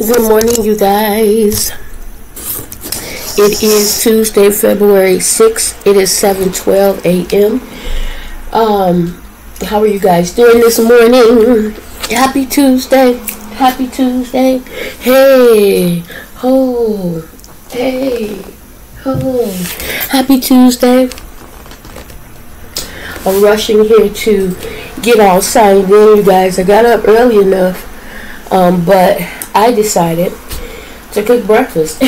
Good morning, you guys. It is Tuesday, February 6th. It is 7:12 a.m. How are you guys doing this morning? Happy Tuesday. Happy Tuesday. Hey. Ho. Hey. Ho. Happy Tuesday. I'm rushing here to get all signed in, you guys. I got up early enough, but I decided to cook breakfast.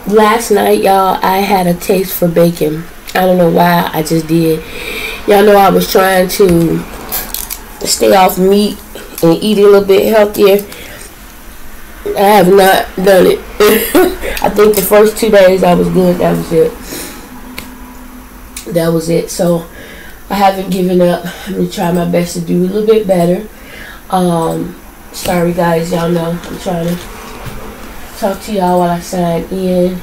Last night, y'all, I had a taste for bacon. I don't know why, I just did. Y'all know I was trying to stay off meat and eat a little bit healthier. I have not done it. I think the first 2 days I was good. That was it. That was it. So I haven't given up. I'm going to try my best to do a little bit better. Sorry guys, y'all know I'm trying to talk to y'all while I sign in.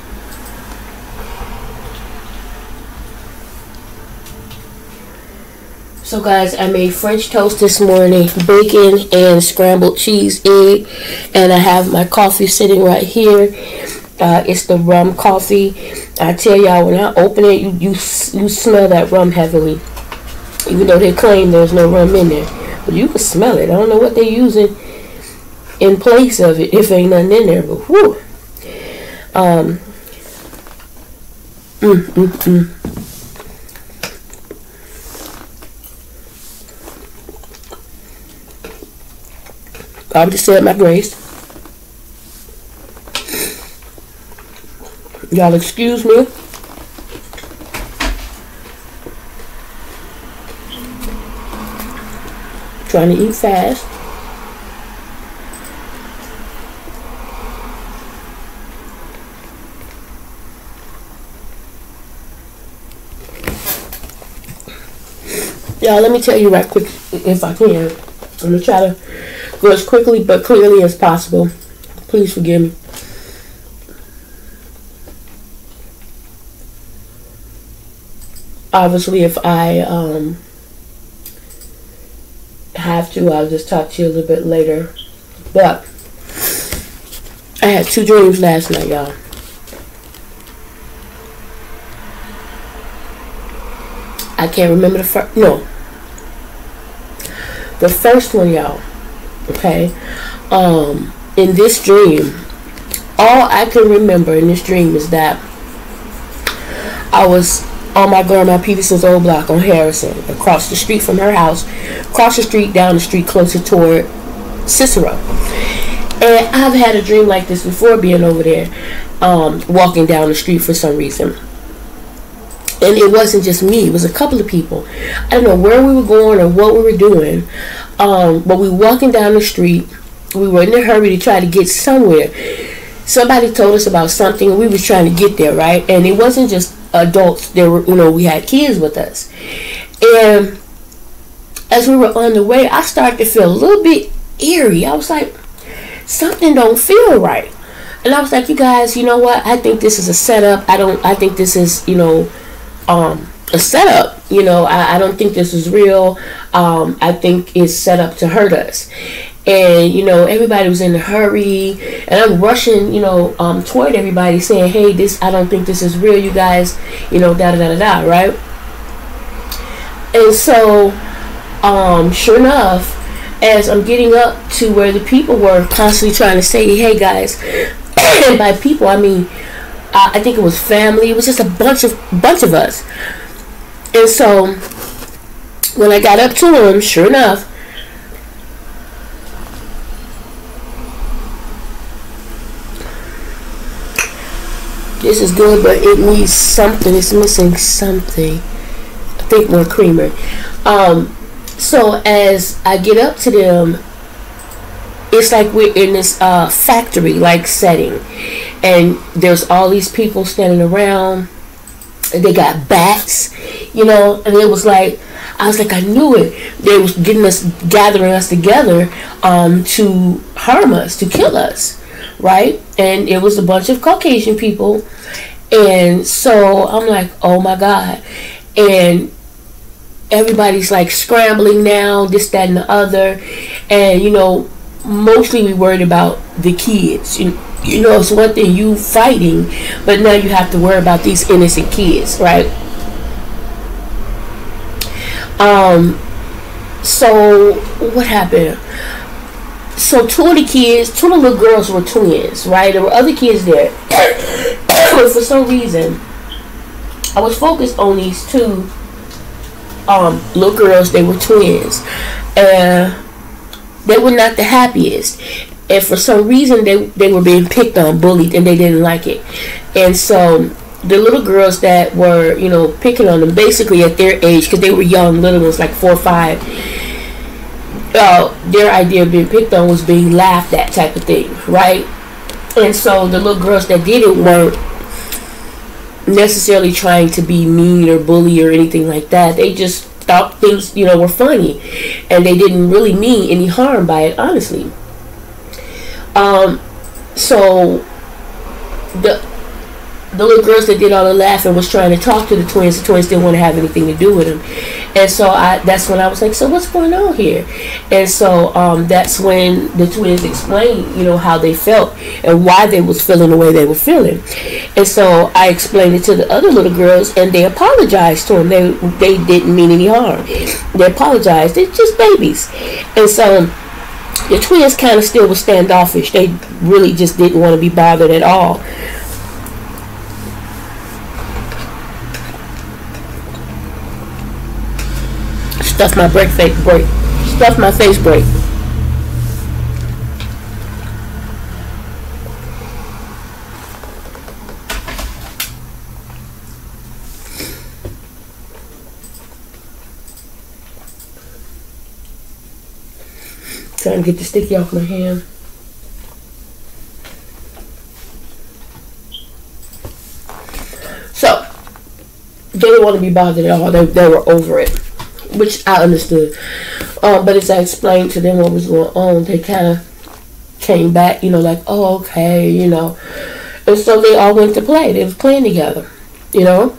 So guys, I made French toast this morning, bacon and scrambled cheese egg, and I have my coffee sitting right here. It's the rum coffee. I tell y'all, when I open it, you smell that rum heavily, even though they claim there's no rum in there, but you can smell it. I don't know what they're using in place of it, if ain't nothing in there, but whew. I'm just saying my grace. Y'all excuse me. Trying to eat fast. Y'all, let me tell you right quick, if I can. I'm going to try to go as quickly but clearly as possible. Please forgive me. Obviously, if I have to, I'll just talk to you a little bit later. But I had 2 dreams last night, y'all. I can't remember the first. No. The first one, y'all. Okay. In this dream, all I can remember in this dream is that I was on my grandma Peterson's old block on Harrison, across the street from her house, across the street, down the street, closer toward Cicero. And I've had a dream like this before, being over there, walking down the street for some reason. And it wasn't just me, it was a couple of people. I don't know where we were going or what we were doing, but we were walking down the street. We were in a hurry to try to get somewhere. Somebody told us about something, and we was trying to get there, right? And it wasn't just adults. There were, we had kids with us. And as we were on the way, I started to feel a little bit eerie. I was like, something don't feel right. And I was like, you guys, you know what? I think this is a setup. I think this is, a setup. I don't think this is real. I think it's set up to hurt us. And everybody was in a hurry, and I'm rushing toward everybody saying, hey, I don't think this is real, you guys, da da da da, right? And so sure enough, as I'm getting up to where the people were constantly trying to say, hey guys, and by people I mean I think it was family. It was just a bunch of us. And so when I got up to him, sure enough, this is good, but it needs something. It's missing something. I think more creamer. So as I get up to them, it's like we're in this factory-like setting, and there's all these people standing around. And they got bats, and it was like, I was like, I knew it. They was gathering us together to harm us, to kill us, right? And it was a bunch of Caucasian people. And so I'm like, oh my God. And everybody's like scrambling now, this, that, and the other. And, mostly we worried about the kids. You know, it's one thing you fighting, but now you have to worry about these innocent kids, right? So what happened? So two of the little girls were twins, right? There were other kids there, but for some reason, I was focused on these two little girls. They were twins, and they were not the happiest. And for some reason, they were being picked on, bullied, and they didn't like it. And so the little girls that were, you know, picking on them, basically at their age, because they were young, little ones, like 4 or 5, their idea of being picked on was being laughed at, type of thing, right? And so the little girls that did it weren't necessarily trying to be mean or bully or anything like that. They just thought things, you know, were funny, and they didn't really mean any harm by it, honestly. So the little girls that did all the laughing was trying to talk to the twins. The twins didn't want to have anything to do with them, and so that's when I was like, so what's going on here? And so that's when the twins explained, you know, how they felt and why they was feeling the way they were feeling. And so I explained it to the other little girls, and they apologized to them. They didn't mean any harm. They apologized. They're just babies. And so the twins kind of still were standoffish. They really just didn't want to be bothered at all. Stuff my Stuff my face break. Trying to get the sticky off my hand. So they didn't want to be bothered at all. They were over it, which I understood. But as I explained to them what was going on, they kind of came back, you know, like, oh, okay, you know. And so they all went to play. They was playing together, you know,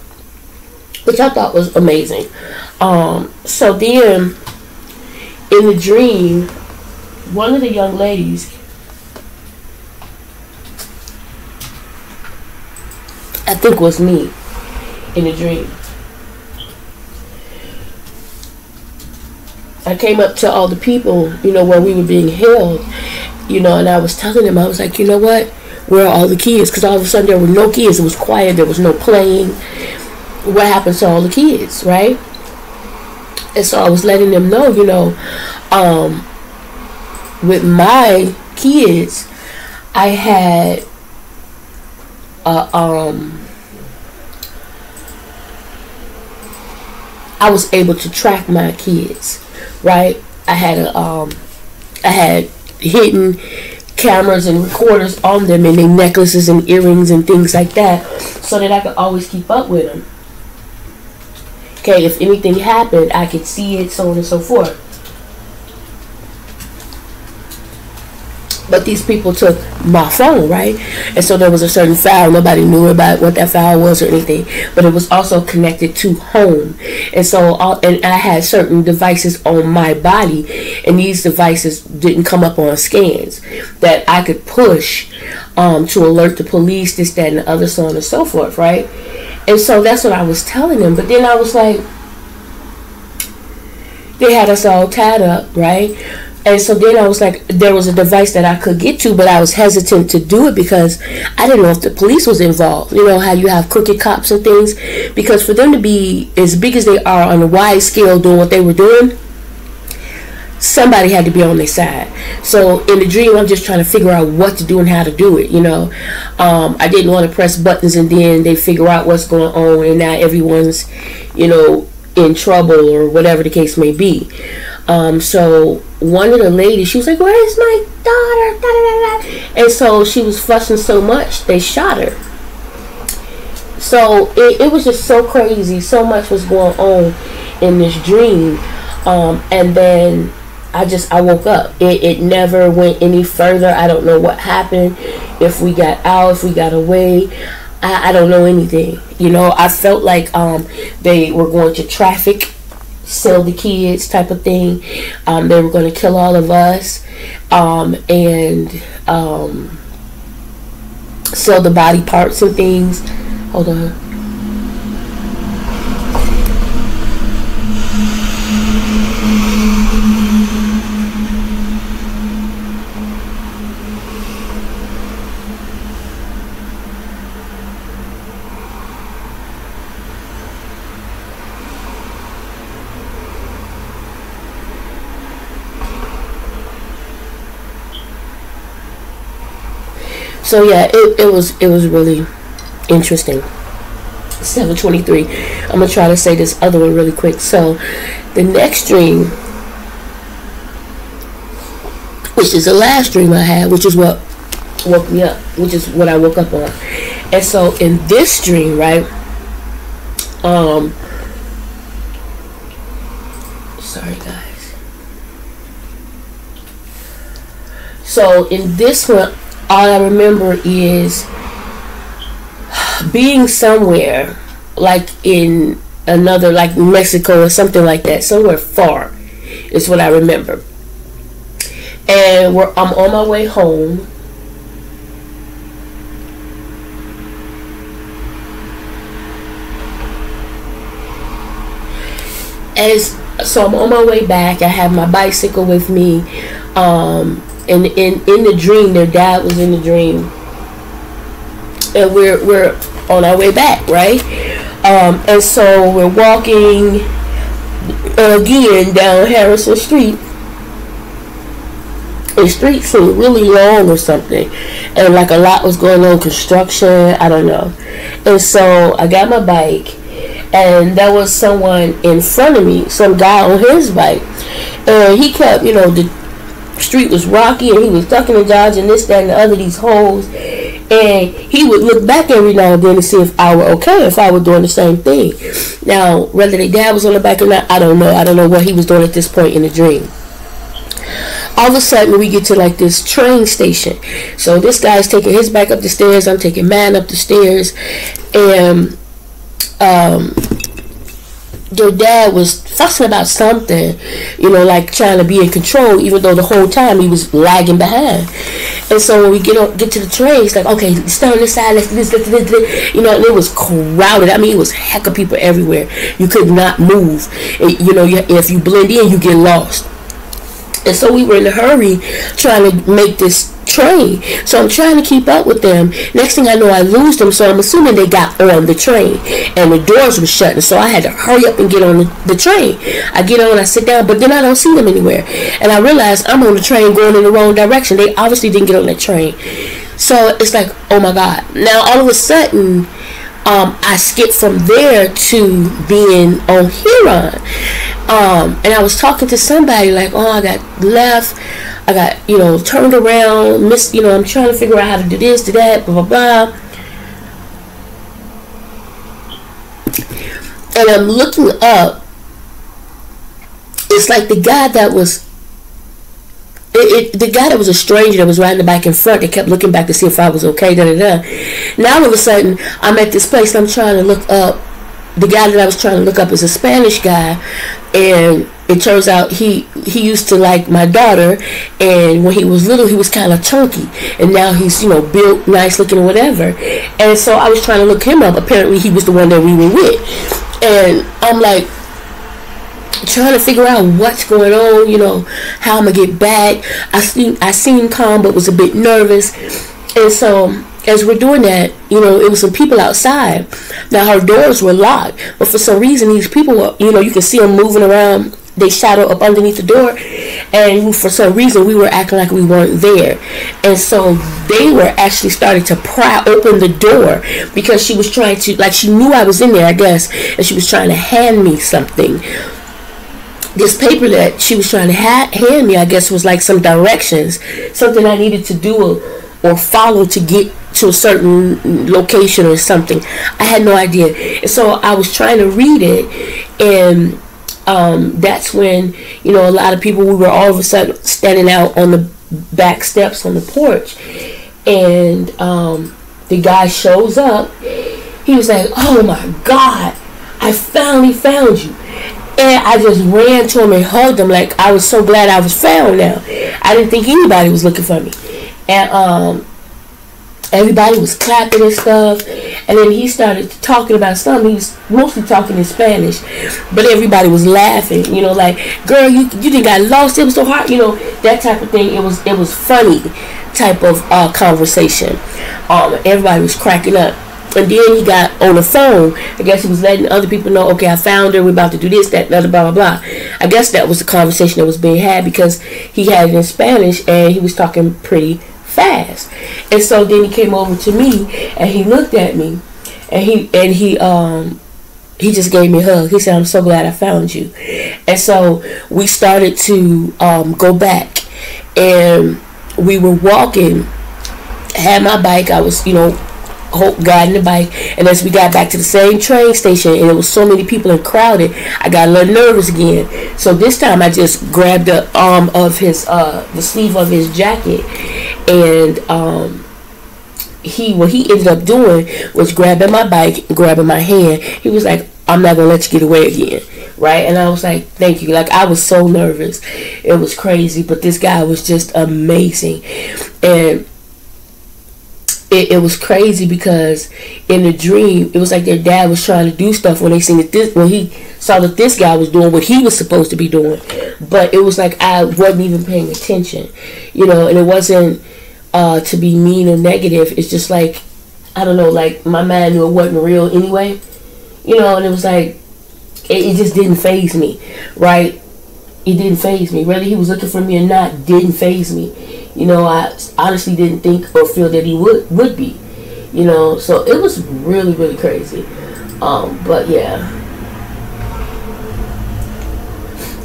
which I thought was amazing. So then in the dream, one of the young ladies, I think was me in the dream. I came up to all the people, you know, where we were being held, you know, and I was telling them, I was like, you know what? Where are all the kids? Because all of a sudden there were no kids. It was quiet. There was no playing. What happened to all the kids, right? And so I was letting them know, you know, with my kids, I had I was able to track my kids, right? I had hidden cameras and recorders on them, and their necklaces and earrings and things like that, so that I could always keep up with them. Okay, if anything happened, I could see it, so on and so forth. But these people took my phone, right? And so there was a certain file. Nobody knew about what that file was or anything. But it was also connected to home. And so and I had certain devices on my body. And these devices didn't come up on scans that I could push to alert the police, this, that, and the other, so on and so forth, right? And so that's what I was telling them. But then I was like, they had us all tied up, right? And so then I was like, there was a device that I could get to, but I was hesitant to do it because I didn't know if the police was involved. You know how you have crooked cops and things? Because for them to be as big as they are on a wide scale doing what they were doing, somebody had to be on their side. So in the dream, I'm just trying to figure out what to do and how to do it, you know. I didn't want to press buttons and then they figure out what's going on and now everyone's, you know, in trouble or whatever the case may be. So one of the ladies, she was like, where's my daughter? Da, da, da, da. And so she was fussing so much, they shot her. So it was just so crazy. So much was going on in this dream. And then I woke up. It never went any further. I don't know what happened. If we got out, if we got away. I don't know anything. You know, I felt like they were going to traffic sell the kids type of thing. They were going to kill all of us, and sell the body parts and things. Hold on. So yeah, it was really interesting. 7:23. I'm gonna try to say this other one really quick. So the next dream, which is the last dream I had, which is what woke me up, which is what I woke up on. And so in this dream, right, sorry guys. So in this one, all I remember is being somewhere, like in another, like Mexico or something like that, somewhere far, is what I remember. And I'm on my way home. So I'm on my way back. I have my bicycle with me. And in the dream, their dad was in the dream, and we're on our way back, right? And so we're walking again down Harrison Street. The street seemed really long or something, and like a lot was going on, construction, I don't know. And so I got my bike, and there was someone in front of me, some guy on his bike, and he kept, the street was rocky, and he was ducking and dodging this, that, and the other, these holes, and he would look back every now and then to see if I were okay, if I were doing the same thing. Now, whether their dad was on the back or not, I don't know. I don't know what he was doing at this point in the dream. All of a sudden, we get to like this train station. So this guy's taking his bike up the stairs, I'm taking mine up the stairs, and their dad was fussing about something, like trying to be in control, even though the whole time he was lagging behind. And so when we get to the train, it's like, okay, stay on this side, let's this, and it was crowded. I mean, it was a heck of people everywhere. You could not move. And, if you blend in, you get lost. And so we were in a hurry trying to make this train. So I'm trying to keep up with them. Next thing I know, I lose them. So I'm assuming they got on the train. And the doors were shut. And so I had to hurry up and get on the train. I get on, I sit down, but then I don't see them anywhere. And I realize I'm on the train going in the wrong direction. They obviously didn't get on that train. So it's like, oh my God. Now all of a sudden, I skipped from there to being on Huron. And I was talking to somebody like, oh, I got left, I got, turned around, missed, I'm trying to figure out how to do this, do that, blah, blah, blah. And I'm looking up. It's like the guy that was, the guy that was a stranger that was riding the bike in front, they kept looking back to see if I was okay, Now all of a sudden, I'm at this place and I'm trying to look up. The guy that I was trying to look up is a Spanish guy, and it turns out he used to like my daughter, and when he was little he was kind of chunky, and now he's built, nice looking or whatever. And so I was trying to look him up. Apparently he was the one that we were with, and I'm like trying to figure out what's going on, how I'm gonna get back. I seemed calm but was a bit nervous. And so as we're doing that, it was some people outside. Now her doors were locked, but for some reason these people were, you can see them moving around. They shadow up underneath the door, and for some reason we were acting like we weren't there. And so they were actually starting to pry open the door because she was trying to, like, she knew I was in there, I guess, and she was trying to hand me something. This paper that she was trying to hand me, I guess, was like some directions, something I needed to do or follow to get to a certain location or something. I had no idea. And so I was trying to read it, and that's when, a lot of people, we were all of a sudden standing out on the back steps on the porch, and the guy shows up. He was like, oh my God, I finally found you. And I just ran to him and hugged him like I was so glad I was found now. I didn't think anybody was looking for me. And everybody was clapping and stuff. And then he started talking about something. He was mostly talking in Spanish. But everybody was laughing. You know, like, girl, you didn't got lost. It was so hard. You know, that type of thing. It was funny type of conversation. Everybody was cracking up. And then he got on the phone. I guess he was letting other people know, okay, I found her. We're about to do this, that, and other, blah, blah, blah. I guess that was the conversation that was being had because he had it in Spanish and he was talking pretty fast. And so then he came over to me and he looked at me and he just gave me a hug. He said, I'm so glad I found you. And so we started to go back and we were walking. I had my bike. I was, you know, guiding the bike, and as we got back to the same train station and it was so many people and crowded, I got a little nervous again. So this time I just grabbed the arm of his the sleeve of his jacket, and what he ended up doing was grabbing my bike and grabbing my hand. He was like, I'm not gonna let you get away again, right? And I was like, thank you. Like, I was so nervous, it was crazy, but this guy was just amazing. And it was crazy because in the dream, it was like their dad was trying to do stuff when they seen that when he saw that this guy was doing what he was supposed to be doing. But it was like I wasn't even paying attention, you know, and it wasn't to be mean or negative. It's just like, I don't know, like my mind knew it wasn't real anyway, you know, and it was like, it just didn't faze me, right? It didn't faze me. Whether he was looking for me or not didn't faze me. You know, I honestly didn't think or feel that he would be. You know, so it was really, really crazy. But yeah.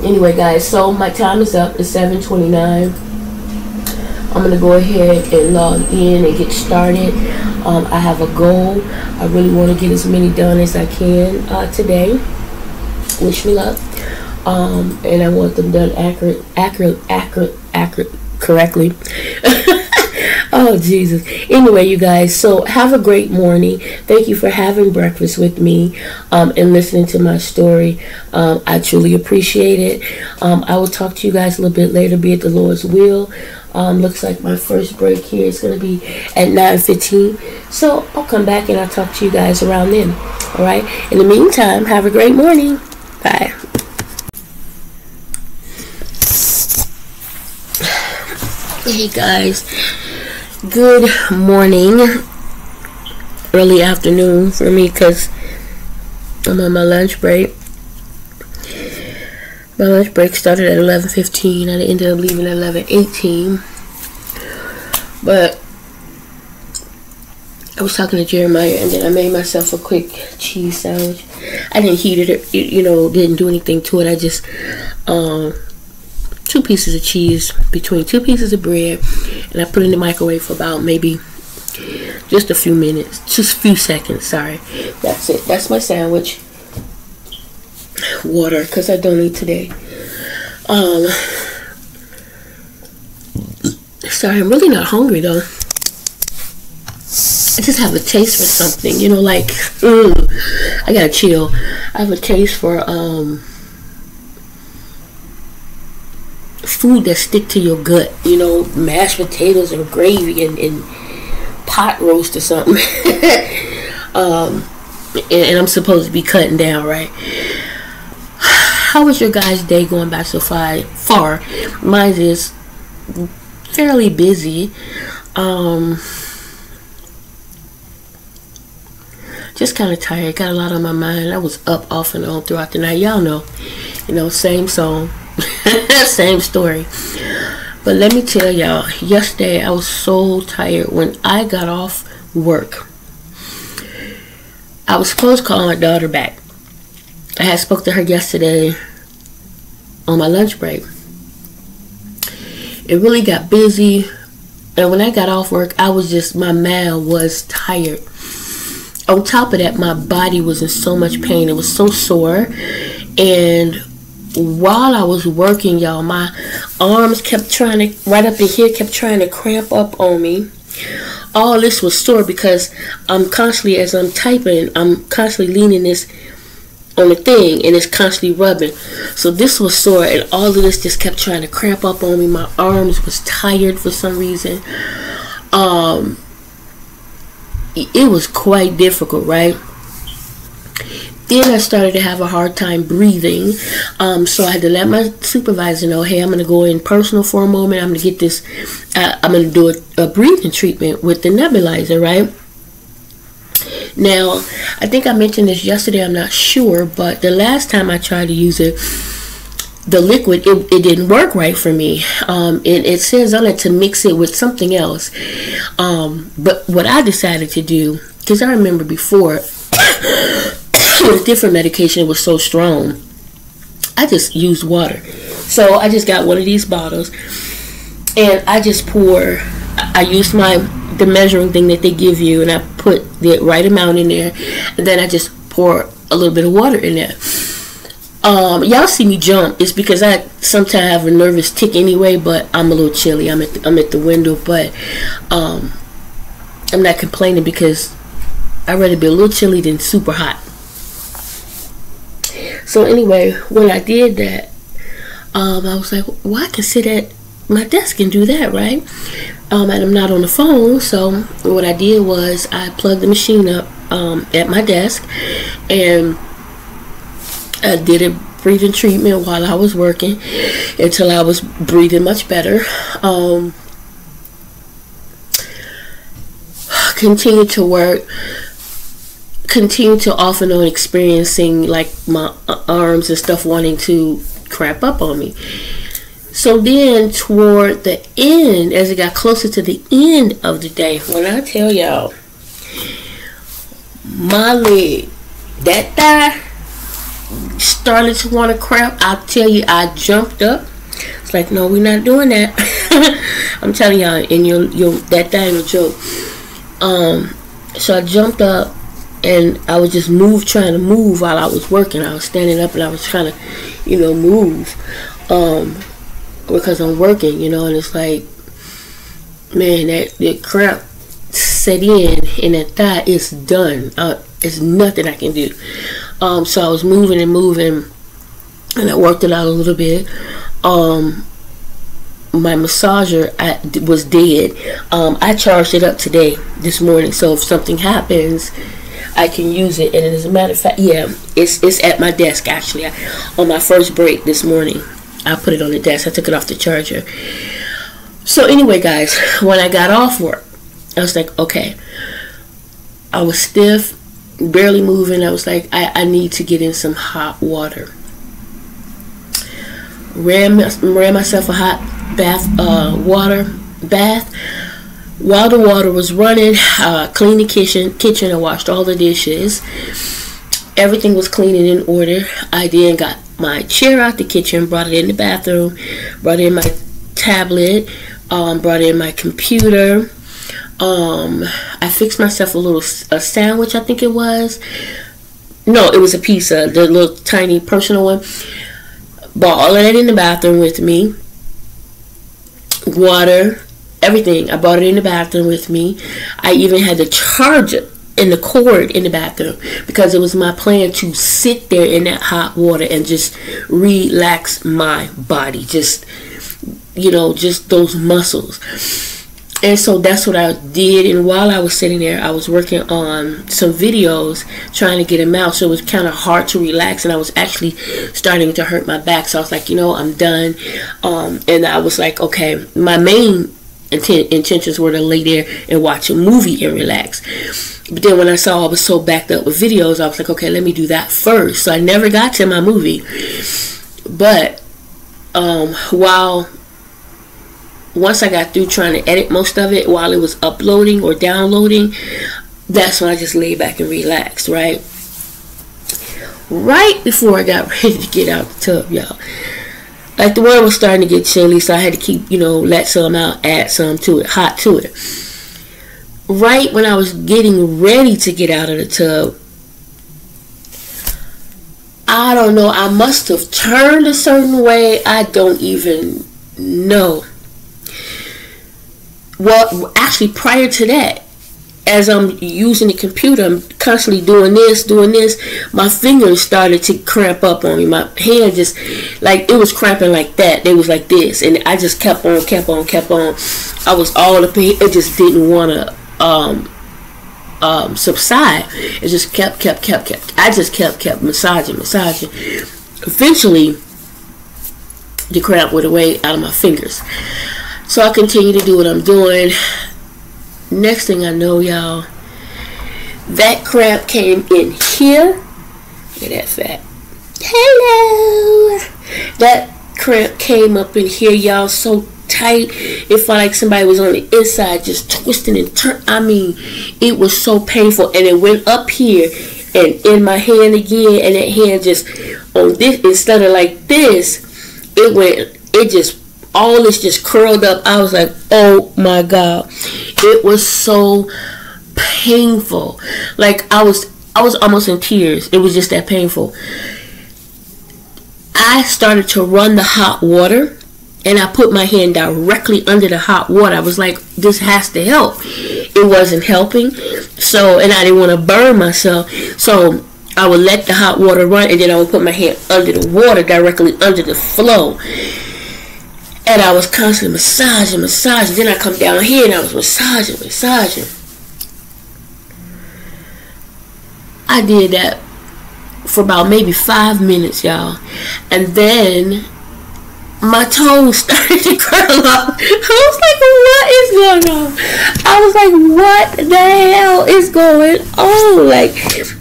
Anyway, guys, so my time is up. It's 7:29. I'm going to go ahead and log in and get started. I have a goal. I really want to get as many done as I can today. Wish me luck. And I want them done accurate, correctly. Oh, Jesus. Anyway, you guys, so have a great morning. Thank you for having breakfast with me and listening to my story. I truly appreciate it. I will talk to you guys a little bit later, be it the Lord's will. Looks like my first break here is going to be at 9:15. So I'll come back and I'll talk to you guys around then. All right. In the meantime, have a great morning. Bye. Hey guys, good morning, early afternoon for me because I'm on my lunch break. My lunch break started at 11:15. I ended up leaving at 11:18. But I was talking to Jeremiah and then I made myself a quick cheese sandwich. I didn't heat it, you know, didn't do anything to it. I just 2 pieces of cheese between 2 pieces of bread, and I put it in the microwave for about maybe just a few minutes, just a few seconds, sorry. That's it. That's my sandwich. Water, because I don't eat today. Sorry, I'm really not hungry though. I just have a taste for something, you know, like, I gotta chill. I have a taste for, food that stick to your gut, you know, mashed potatoes or gravy and pot roast or something. And I'm supposed to be cutting down, right? How was your guys' day going by so far? Mine is fairly busy. Just kind of tired. Got a lot on my mind. I was up off and on throughout the night. Y'all know, you know, same song. Same story. But let me tell y'all, yesterday I was so tired. When I got off work, I was supposed to call my daughter back. I had spoke to her yesterday on my lunch break. It really got busy, and when I got off work, I was just, my mind was tired. On top of that, my body was in so much pain. It was so sore, and while I was working, y'all, my arms kept trying to, right up in here, kept trying to cramp up on me. All this was sore because I'm constantly, as I'm typing, I'm constantly leaning this on the thing, and it's constantly rubbing. So this was sore, and all of this just kept trying to cramp up on me. My arms was tired for some reason. It was quite difficult, right? Then I started to have a hard time breathing. So I had to let my supervisor know, hey, I'm going to go in personal for a moment. I'm going to get this, I'm going to do a breathing treatment with the nebulizer, right? Now, I think I mentioned this yesterday, I'm not sure, but the last time I tried to use it, the liquid, it didn't work right for me. It says on it to mix it with something else. But what I decided to do, because I remember before, with different medication, it was so strong, I just used water. So I just got one of these bottles, and I just pour, I used the measuring thing that they give you, and I put the right amount in there, and then I just pour a little bit of water in there. Y'all see me jump. It's because I sometimes have a nervous tick anyway, but I'm a little chilly. I'm at the window, but I'm not complaining because I'd rather be a little chilly than super hot. So anyway, when I did that, I was like, well, I can sit at my desk and do that, right? And I'm not on the phone. So what I did was I plugged the machine up at my desk, and I did a breathing treatment while I was working until I was breathing much better. Continued to work. Continued to off and on experiencing like my arms and stuff wanting to cramp up on me. So then toward the end, as it got closer to the end of the day, when I tell y'all, my leg, that thigh started to want to cramp, I'll tell you, I jumped up. It's like, no, we're not doing that. I'm telling y'all, and that thigh ain't no joke. So I jumped up, and I was just trying to move while I was working. I was standing up and I was trying to, move, because I'm working, and it's like, man, that cramp set in that thigh is done. It's nothing I can do. So I was moving and moving, and I worked it out a little bit. My massager was dead. I charged it up this morning, so if something happens, I can use it. And as a matter of fact, yeah, it's at my desk actually. On my first break this morning, I put it on the desk. I took it off the charger. So anyway, guys, when I got off work, I was like, okay. I was stiff, barely moving. I was like, I need to get in some hot water. Ran myself a hot bath. While the water was running, cleaned the kitchen. I washed all the dishes. Everything was clean and in order. I then got my chair out the kitchen, brought it in the bathroom, brought in my tablet, brought in my computer. I fixed myself a sandwich, I think it was. No, it was a pizza, the little tiny personal one. Brought all of that in the bathroom with me. Water, everything. I brought it in the bathroom with me. I even had the charger and the cord in the bathroom because it was my plan to sit there in that hot water and just relax my body. Just those muscles. And so that's what I did. And while I was sitting there, I was working on some videos, trying to get them out. So it was kind of hard to relax, and I was actually starting to hurt my back. So I was like, I'm done. And I was like, okay, my main intentions were to lay there and watch a movie and relax. But then when I saw I was so backed up with videos, I was like, okay, let me do that first. So I never got to my movie. But once I got through trying to edit most of it, while it was uploading or downloading, that's when I just laid back and relaxed, right? Right before I got ready to get out the tub, y'all. Like, the weather was starting to get chilly, so I had to keep, let some out, add some to it, hot to it. Right when I was getting ready to get out of the tub, I don't know, I must have turned a certain way. I don't even know. Well, actually, prior to that, as I'm using the computer, I'm constantly doing this. My fingers started to cramp up on me. My hand just, like, it was cramping like that. They was like this, and I just kept on. I was all up in, it just didn't want to subside. It just kept. I just kept massaging. Eventually, the cramp went away out of my fingers. So I continue to do what I'm doing. Next thing I know, y'all, that cramp came in here. Look at that fat. Hello. That cramp came up in here, y'all, so tight. It felt like somebody was on the inside just twisting and turning. I mean, it was so painful. And it went up here and in my hand again. And that hand just, on this, instead of like this, all this just curled up. I was like, oh my God. It was so painful. Like, I was almost in tears. It was just that painful. I started to run the hot water, and I put my hand directly under the hot water. I was like, this has to help. It wasn't helping. So, and I didn't want to burn myself. So I would let the hot water run, and then I would put my hand under the water, directly under the flow. And I was constantly massaging. Then I come down here and I was massaging. I did that for about maybe 5 minutes, y'all. And then my toes started to curl up. I was like, what is going on? I was like, what the hell is going on? Like,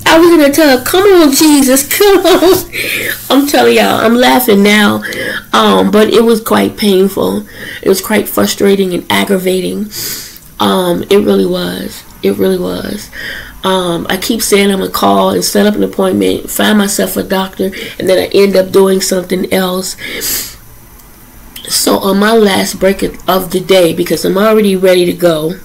I was in a tub. Come on, Jesus, come on. I'm telling y'all, I'm laughing now. But it was quite painful. It was quite frustrating and aggravating. It really was. I keep saying I'm going to call and set up an appointment, find myself a doctor, and then I end up doing something else. So on my last break of the day, because I'm already ready to go,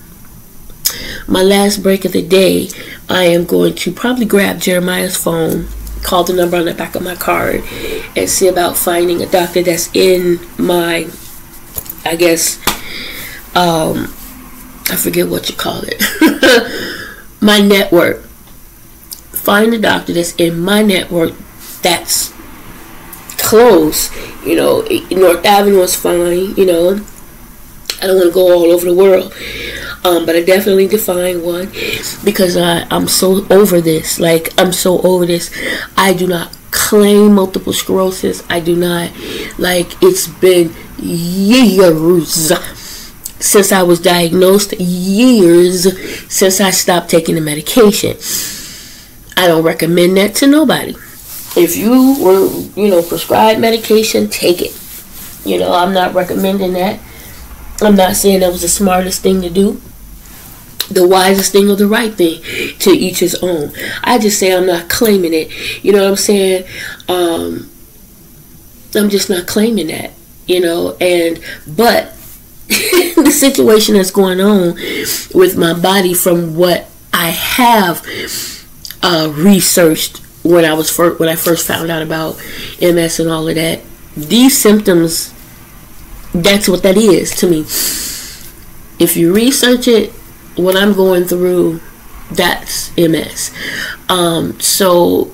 my last break of the day, I am going to probably grab Jeremiah's phone, call the number on the back of my card, and see about finding a doctor that's in my, I guess, I forget what you call it, my network. Find a doctor that's in my network that's close. You know, North Avenue is fine. You know, I don't want to go all over the world, but I definitely need to find one, because I'm so over this. Like, I'm so over this. I do not claim multiple sclerosis. I do not. Like, it's been years since I was diagnosed, years since I stopped taking the medication. I don't recommend that to nobody. If you were, prescribed medication, take it. I'm not recommending that. I'm not saying that was the smartest thing to do, the wisest thing, or the right thing. To each his own. I just say I'm not claiming it. You know what I'm saying? I'm just not claiming that. But the situation that's going on with my body, from what I have researched when I first found out about MS and all of that, these symptoms, that's what that is to me. If you research it, what I'm going through, that's MS. So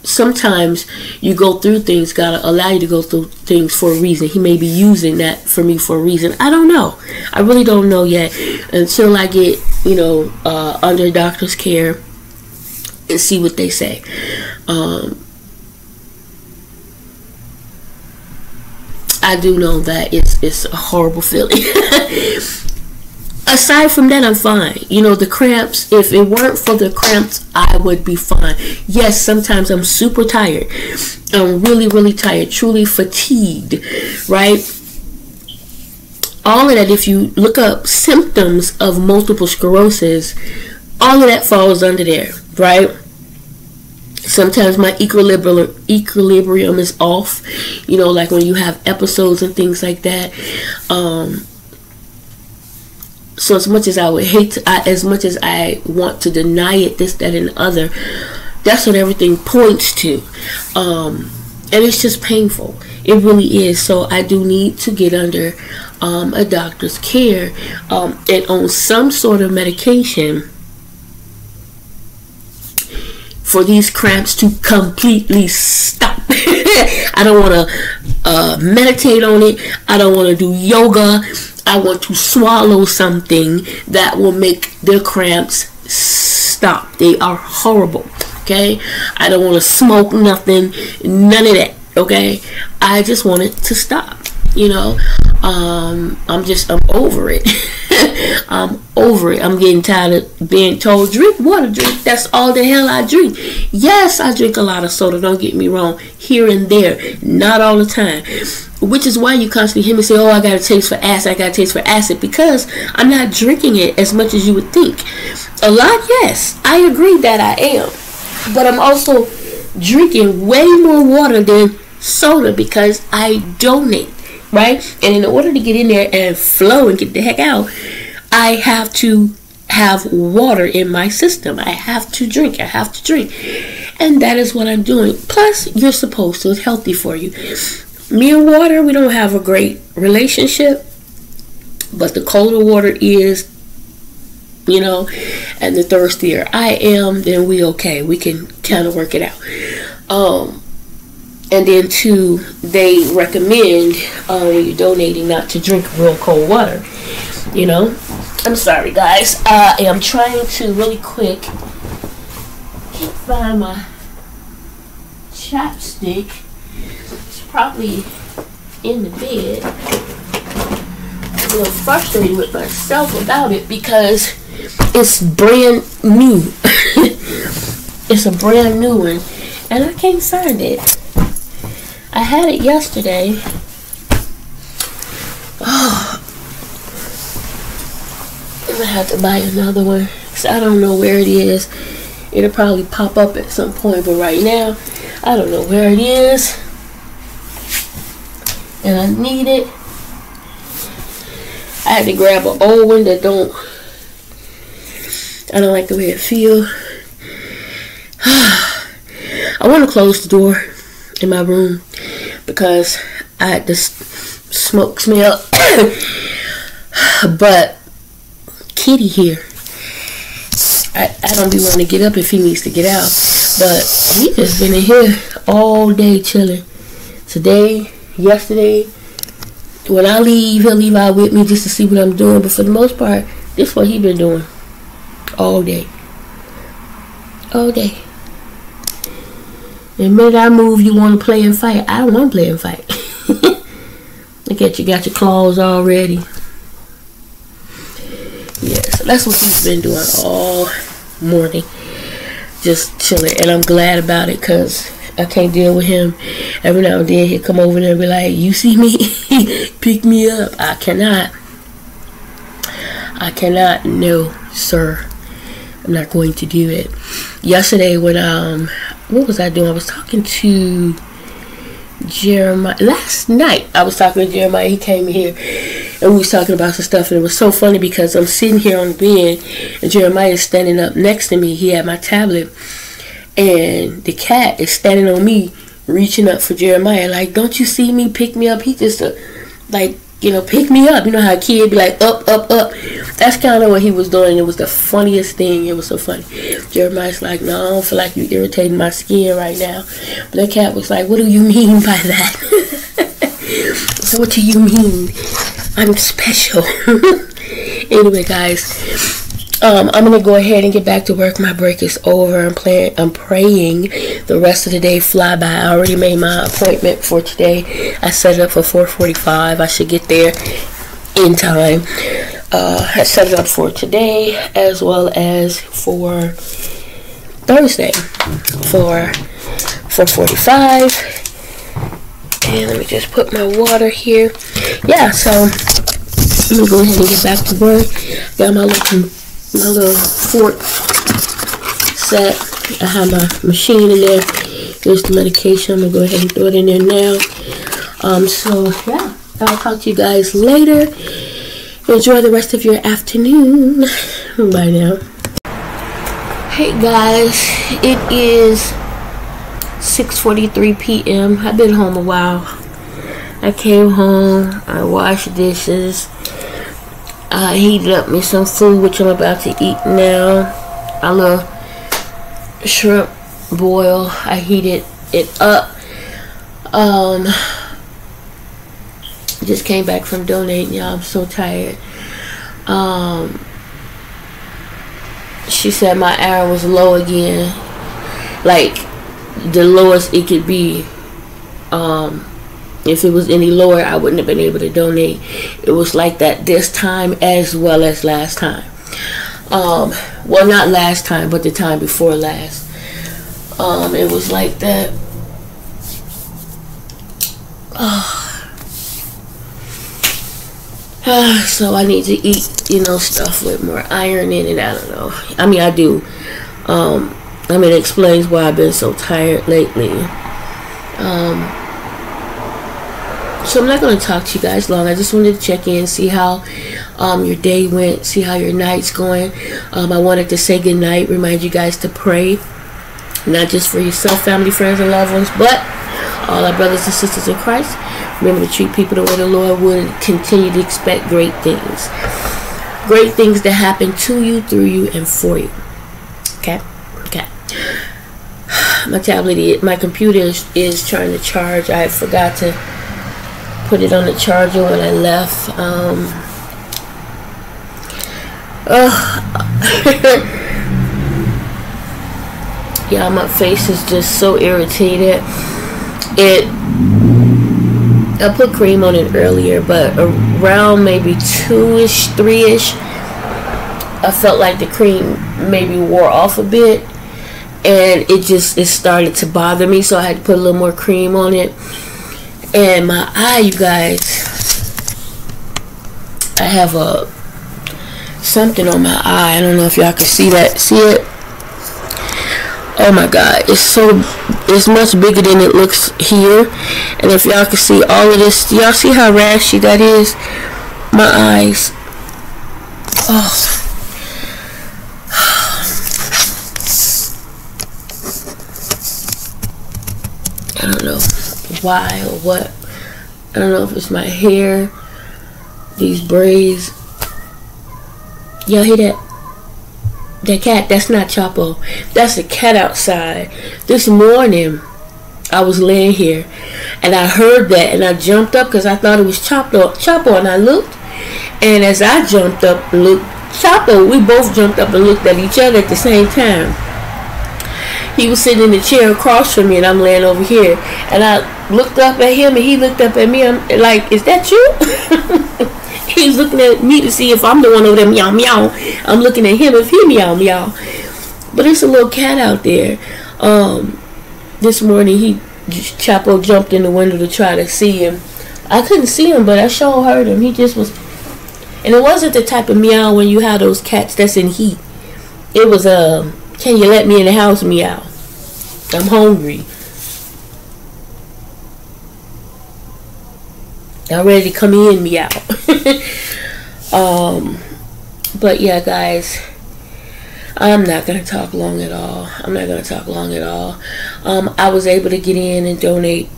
sometimes you go through things, gotta allow you to go through things for a reason. He may be using that for me for a reason. I don't know. I really don't know yet, until I get under doctor's care and see what they say. I do know that it's a horrible feeling. Aside from that, I'm fine. The cramps, if it weren't for the cramps, I would be fine. Yes, sometimes I'm super tired. I'm really, really tired, truly fatigued, right? All of that, if you look up symptoms of multiple sclerosis, all of that falls under there, right? Sometimes my equilibrium is off, like when you have episodes and things like that. So as much as I would hate to, as much as I want to deny it, this, that, and the other, that's what everything points to. and it's just painful. It really is. So I do need to get under a doctor's care and on some sort of medication for these cramps to completely stop. I don't want to meditate on it. I don't want to do yoga. I want to swallow something that will make their cramps stop. They are horrible. Okay? I don't want to smoke nothing. None of that. Okay? I just want it to stop. You know? I'm over it. I'm over it. I'm getting tired of being told, drink water, drink. That's all the hell I drink. Yes, I drink a lot of soda, don't get me wrong, here and there, not all the time. Which is why you constantly hear me say, oh, I got a taste for acid, I got a taste for acid, because I'm not drinking it as much as you would think. A lot, yes, I agree that I am. But I'm also drinking way more water than soda because I donate. Right? And in order to get in there and flow and get the heck out, I have to have water in my system. I have to drink. I have to drink. And that is what I'm doing. Plus, you're supposed to. It's healthy for you. Me and water, we don't have a great relationship. But the colder water is, you know, and the thirstier I am, then we okay. We can kind of work it out. And then too, they recommend when you're donating not to drink real cold water. You know, I'm sorry guys. I am trying to really quick find my chapstick. It's probably in the bed. I'm a little frustrated with myself about it because it's brand new. It's a brand new one, and I can't find it. I had it yesterday. Oh, I'm gonna have to buy another one because I don't know where it is. It'll probably pop up at some point, but right now I don't know where it is, and I need it. I had to grab an old one that I don't like the way it feels. I want to close the door in my room because I had this smoke smell. But Kitty here, I don't be wanting to get up if he needs to get out, but he just been in here all day chilling. Today, yesterday, when I leave, he'll leave out with me just to see what I'm doing, but for the most part, this is what he been doing all day. All day. The minute I move, you want to play and fight. I don't want to play and fight. Look at you, got your claws already. Yeah, so that's what he's been doing all morning. Just chilling. And I'm glad about it because I can't deal with him. Every now and then he'll come over there and be like, you see me? Pick me up. I cannot. I cannot. No, sir. I'm not going to do it. Yesterday when what was I doing? I was talking to Jeremiah. Last night I was talking to Jeremiah. He came here and we was talking about some stuff, and it was so funny because I'm sitting here on the bed and Jeremiah is standing up next to me. He had my tablet and the cat is standing on me reaching up for Jeremiah like, don't you see me? Pick me up. He just like, you know, pick me up. You know how a kid be like, up, up, up. That's kind of what he was doing. It was the funniest thing. It was so funny. Jeremiah's like, no, I don't feel like you irritating my skin right now. But the cat was like, what do you mean by that? So what do you mean? I'm special. Anyway, guys, I'm going to go ahead and get back to work. My break is over. I'm praying the rest of the day fly by. I already made my appointment for today. I set it up for 4:45. I should get there in time. I set it up for today as well as for Thursday for 4:45. And let me just put my water here. Yeah, so I'm going to go ahead and get back to work. Got my little fork set. I have my machine in there. Here's the medication. I'm going to go ahead and throw it in there now. So, yeah. I'll talk to you guys later. Enjoy the rest of your afternoon. Bye now. Hey, guys. It is 6:43 p.m. I've been home a while. I came home, I washed dishes, I heated up me some food, which I'm about to eat now. A little shrimp boil. I heated it up. Just came back from donating, y'all. I'm so tired. She said my iron was low again, like the lowest it could be. If it was any lower, I wouldn't have been able to donate. It was like that this time as well as last time. Well, not last time, but the time before last. It was like that. So I need to eat, stuff with more iron in it. I don't know. I mean, I do. It explains why I've been so tired lately. So I'm not going to talk to you guys long. I just wanted to check in, see how your day went, see how your night's going. I wanted to say good night, remind you guys to pray, not just for yourself, family, friends, and loved ones, but all our brothers and sisters in Christ. Remember to treat people the way the Lord would, and continue to expect great things. Great things to happen to you, through you, and for you. Okay? Okay. My computer is trying to charge. I forgot to put it on the charger when I left. Yeah, my face is just so irritated. I put cream on it earlier, but around maybe 2-ish, 3-ish, I felt like the cream maybe wore off a bit, and it started to bother me, so I had to put a little more cream on it. And my eye, you guys, I have something on my eye. I don't know if y'all can see that. See it? Oh my God, it's much bigger than it looks here. And if y'all can see all of this, y'all see how rashy that is? My eyes. Oh. I don't know why or what. I don't know if it's my hair, these braids. Y'all hear that? That cat, that's not Chapo. That's a cat outside. This morning, I was laying here, and I heard that, and I jumped up because I thought it was Chapo, and I looked, and as I jumped up and looked, Chapo, we both jumped up and looked at each other at the same time. He was sitting in the chair across from me, and I'm laying over here, and I looked up at him, and he looked up at me. I'm like, is that you? He's looking at me to see if I'm the one over there meow meow. I'm looking at him if he meow meow. But it's a little cat out there. This morning Chapo jumped in the window to try to see him. I couldn't see him, but I sure heard him. He just was, and it wasn't the type of meow when you have those cats that's in heat. It was can you let me in the house meow? I'm hungry. I'm ready to come in meow. But yeah, guys, I'm not gonna talk long at all. I was able to get in and donate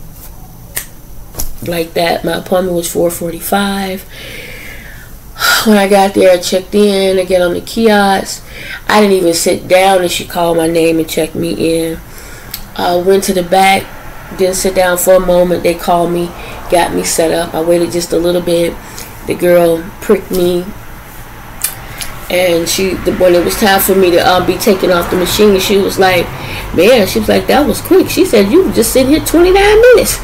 like that. My appointment was 4:45. When I got there, I checked in. I get on the kiosk. I didn't even sit down, and she called my name and checked me in. I went to the back, didn't sit down for a moment. They called me, got me set up. I waited just a little bit. The girl pricked me, and when it was time for me to be taken off the machine, she was like, man, she was like, that was quick. She said, you were just sitting here 29 minutes.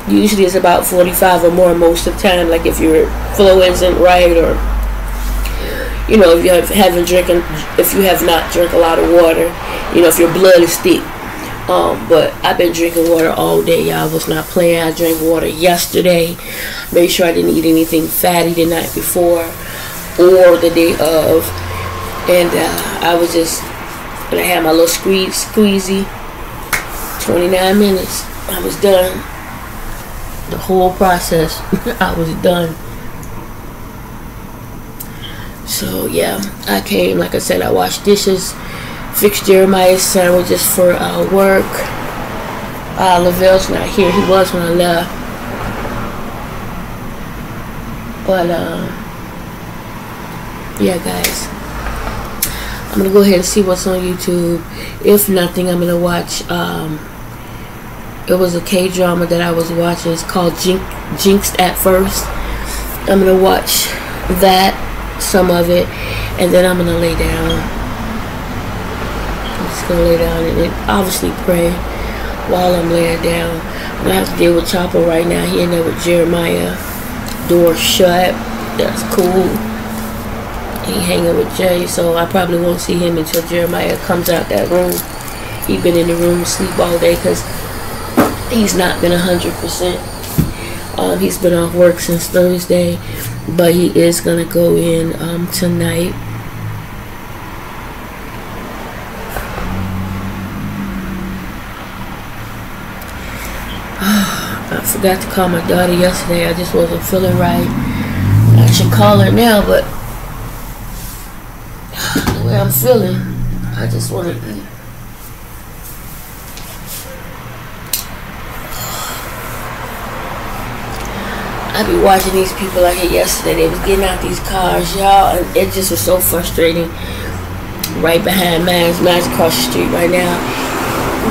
Usually it's about 45 or more most of the time, like if your flow isn't right, or if you have not drank a lot of water, if your blood is thick. But I've been drinking water all day, y'all. I was not playing. I drank water yesterday. Made sure I didn't eat anything fatty the night before or the day of. And I had my little squeezy. 29 minutes. I was done. The whole process. I was done. So yeah, I came, like I said, I washed dishes, fixed Jeremiah's sandwiches for work. Lavelle's not here. He was when I left. But, yeah, guys. I'm going to go ahead and see what's on YouTube. If nothing, I'm going to watch, it was a K-drama that I was watching. It's called Jinxed at First. I'm going to watch that, some of it, and then I'm going to lay down. I'm just going to lay down and obviously pray while I'm laying down. I'm going to have to deal with Chopper right now. He in there with Jeremiah. Door shut. That's cool. He hanging with Jay, so I probably won't see him until Jeremiah comes out that room. He been in the room asleep all day because he's not been 100%. He's been off work since Thursday, but he is gonna go in tonight. I forgot to call my daughter yesterday. I just wasn't feeling right. I should call her now, but the way I'm feeling, I just want to eat. I be watching these people like it yesterday. They was getting out these cars, y'all, and it just was so frustrating. Right behind Matt's across the street right now.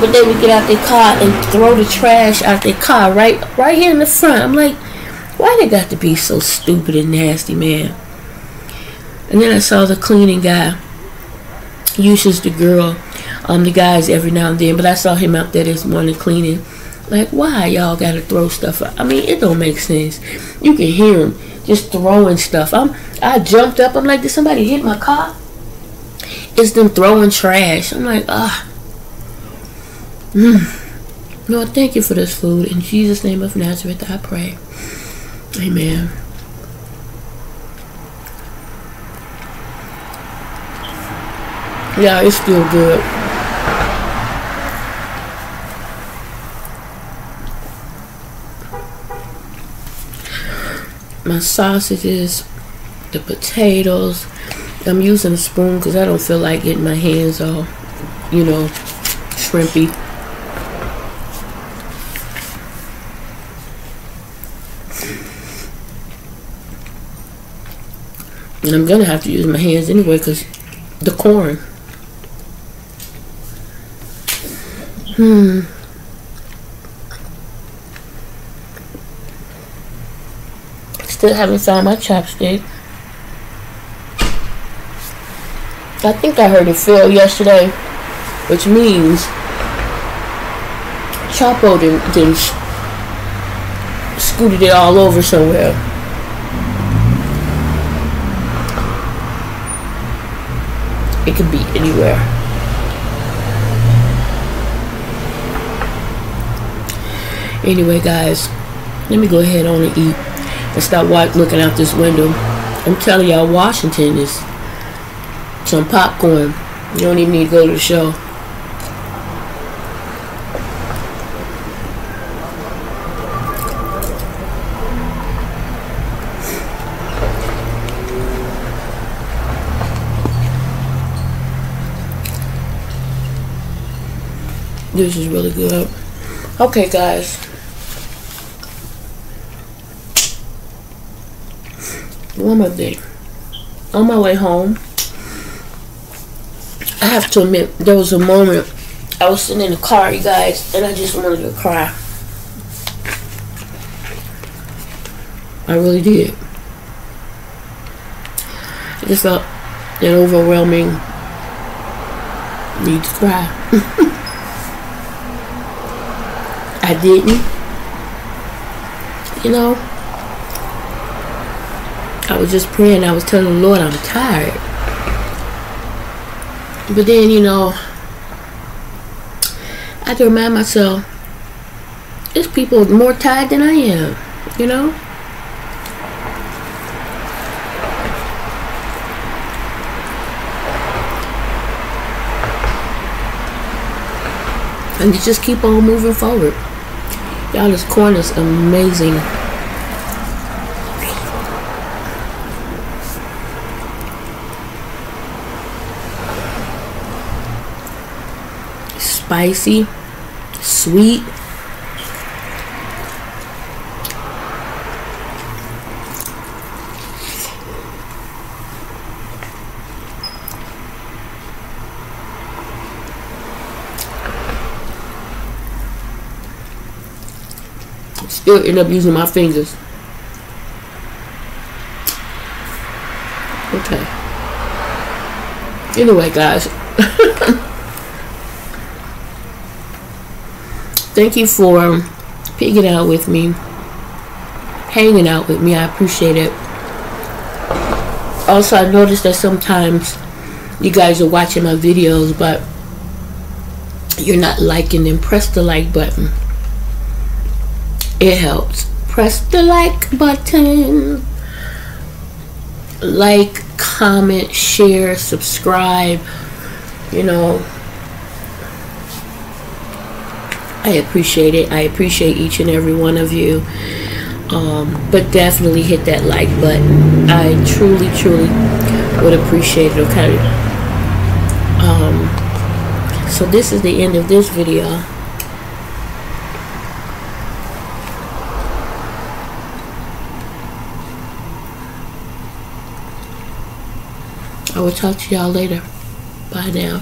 But they would get out their car and throw the trash out their car right here in the front. I'm like, why they got to be so stupid and nasty, man? And then I saw the cleaning guy. Uses the girl, the guys every now and then. But I saw him out there this morning cleaning. Like, why y'all got to throw stuff out? I mean, it don't make sense. You can hear him just throwing stuff. I jumped up. I'm like, did somebody hit my car? It's them throwing trash. I'm like, Lord, thank you for this food. In Jesus' name of Nazareth, I pray. Amen. Yeah, it's still good. My sausages, the potatoes. I'm using a spoon because I don't feel like getting my hands all, shrimpy. And I'm gonna have to use my hands anyway because the corn. Still haven't found my chopstick. I think I heard it fail yesterday, which means Chapo didn't scooted it all over somewhere. It could be anywhere. Anyway, guys, let me go ahead on and eat and stop looking out this window. I'm telling y'all, Washington is some popcorn. You don't even need to go to the show. This is really good. Okay, guys. One more thing. On my way home, I have to admit, there was a moment I was sitting in the car, you guys, and I just wanted to cry. I really did. I just felt an overwhelming need to cry. I didn't. I was just praying. I was telling the Lord I'm tired. But then, I had to remind myself, there's people more tired than I am, And you just keep on moving forward. Y'all, this corn is amazing. Spicy, sweet, Still end up using my fingers. Okay. Anyway, guys. Thank you for picking out with me, hanging out with me. I appreciate it. Also, I noticed that sometimes you guys are watching my videos, but you're not liking them. Press the like button. It helps. Press the like button. Like, comment, share, subscribe. You know, I appreciate it. I appreciate each and every one of you. But definitely hit that like button. I truly would appreciate it. Okay. So this is the end of this video. I will talk to y'all later. Bye now.